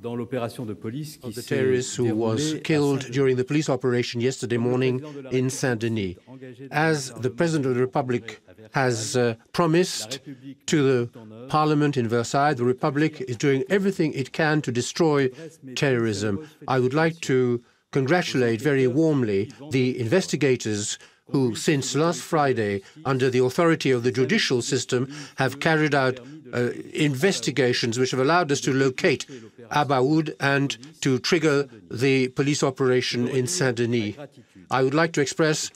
of the terrorist who was killed during the police operation yesterday morning in Saint-Denis. As the President of the Republic has promised to the Parliament in Versailles, the Republic is doing everything it can to destroy terrorism. I would like to congratulate very warmly the investigators who, since last Friday, under the authority of the judicial system, have carried out investigations which have allowed us to locate Abaoud and to trigger the police operation in Saint-Denis. I would like to express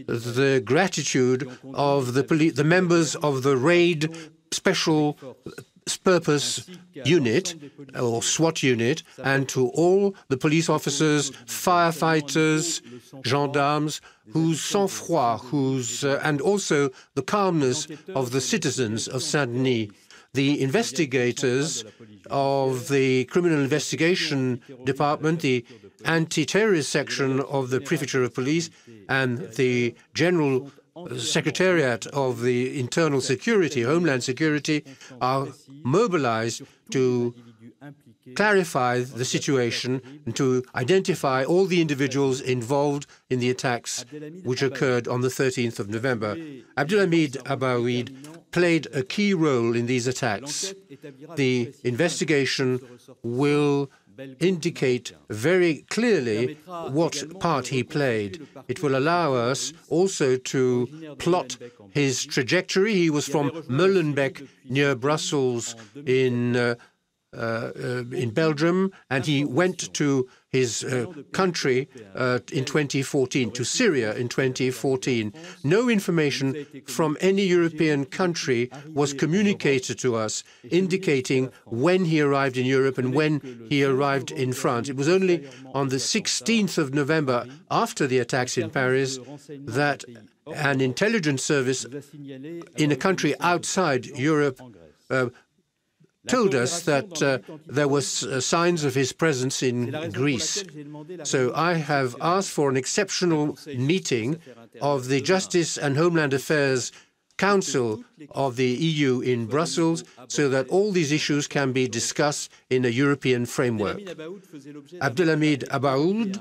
the gratitude of the members of the RAID Special Purpose Unit, or SWAT unit, and to all the police officers, firefighters, gendarmes, whose sang-froid, and also the calmness of the citizens of Saint-Denis. The investigators of the Criminal Investigation Department, the anti-terrorist section of the Prefecture of Police, and the General Secretariat of the Internal Security, Homeland Security, are mobilized to clarify the situation and to identify all the individuals involved in the attacks which occurred on the 13th of November. Abdelhamid Abaoud played a key role in these attacks. The investigation will indicate very clearly what part he played. It will allow us also to plot his trajectory. He was from Molenbeek, near Brussels, in Belgium, and he went to his country in 2014, to Syria in 2014. No information from any European country was communicated to us, indicating when he arrived in Europe and when he arrived in France. It was only on the 16th of November, after the attacks in Paris, that an intelligence service in a country outside Europe told us that there was signs of his presence in Greece. So I have asked for an exceptional meeting of the Justice and Homeland Affairs Council of the EU in Brussels so that all these issues can be discussed in a European framework. Abdelhamid Abaoud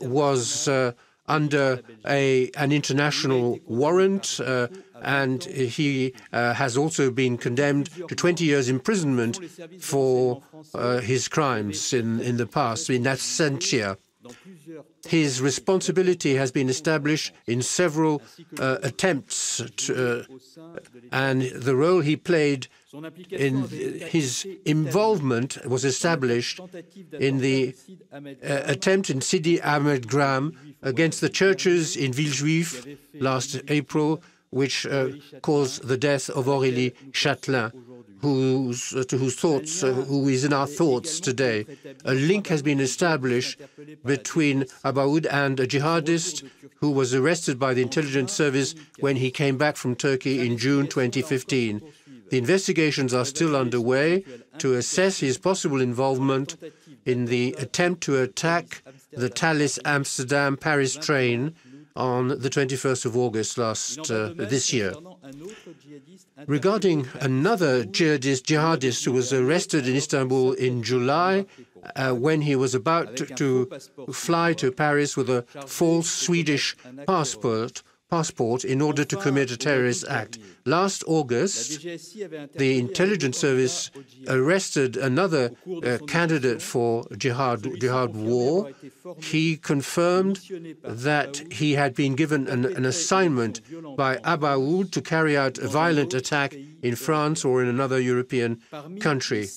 was under an international warrant, and he has also been condemned to 20 years imprisonment for his crimes in the past, in absentia. His responsibility has been established in several attempts, and the role he played in his involvement was established in the attempt in Sidi Ahmed Gram against the churches in Villejuif last April, which caused the death of Aurélie Chatelain, who is in our thoughts today. A link has been established between Abaoud and a jihadist who was arrested by the intelligence service when he came back from Turkey in June 2015. The investigations are still underway to assess his possible involvement in the attempt to attack the Thalys Amsterdam-Paris train on the 21st of August this year. Regarding another jihadist who was arrested in Istanbul in July when he was about to fly to Paris with a false Swedish passport in order to commit a terrorist act. Last August, the intelligence service arrested another candidate for jihad war. He confirmed that he had been given an assignment by Abaoud to carry out a violent attack in France or in another European country.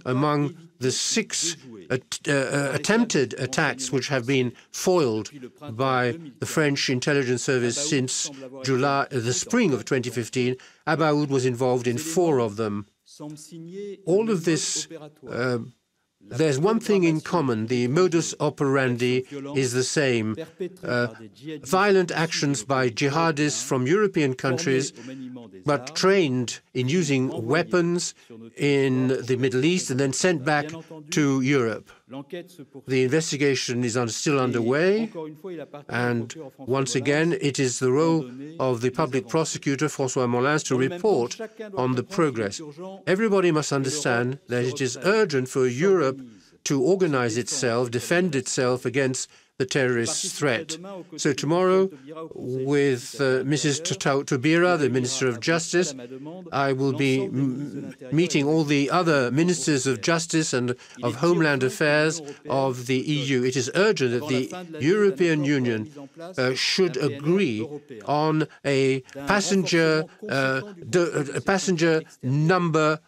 Among the 6 attempted attacks which have been foiled by the French intelligence service since the spring of 2015, Abaoud was involved in 4 of them. All of this, there's one thing in common. The modus operandi is the same. Violent actions by jihadists from European countries, but trained in using weapons in the Middle East and then sent back to Europe. The investigation is still underway, and once again, it is the role of the public prosecutor, François Molins, to report on the progress. Everybody must understand that it is urgent for Europe to organize itself, defend itself against the terrorist threat. So tomorrow, with Mrs. Taubira, the Minister of Justice, I will be meeting all the other Ministers of Justice and of Homeland Affairs of the EU. It is urgent that the European Union should agree on a passenger number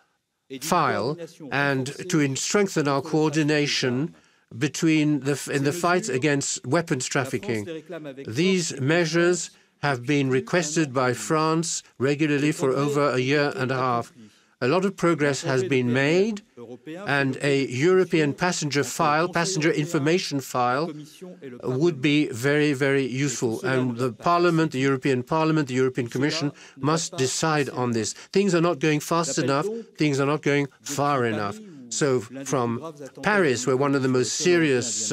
file and to strengthen our coordination in the fight against weapons trafficking. These measures have been requested by France regularly for over a year and a half. A lot of progress has been made, and a European passenger information file would be very, very useful. And the Parliament, the European Parliament, the European Commission must decide on this. Things are not going fast enough. Things are not going far enough. So from Paris, where one of the most serious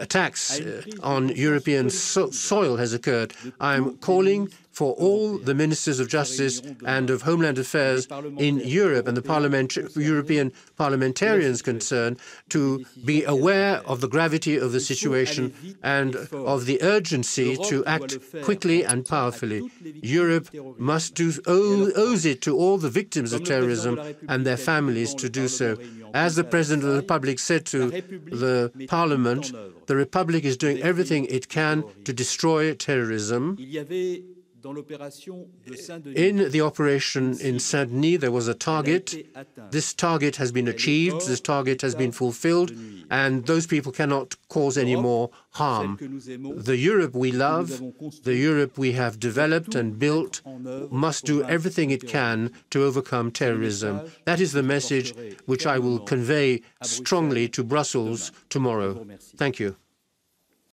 attacks on European soil has occurred, I'm calling for all the Ministers of Justice and of Homeland Affairs in Europe and the European parliamentarians concerned to be aware of the gravity of the situation and of the urgency to act quickly and powerfully. Europe owes it to all the victims of terrorism and their families to do so. As the President of the Republic said to the Parliament, the Republic is doing everything it can to destroy terrorism. In the operation in Saint-Denis, there was a target. This target has been achieved, this target has been fulfilled, and those people cannot cause any more harm. The Europe we love, the Europe we have developed and built, must do everything it can to overcome terrorism. That is the message which I will convey strongly to Brussels tomorrow. Thank you.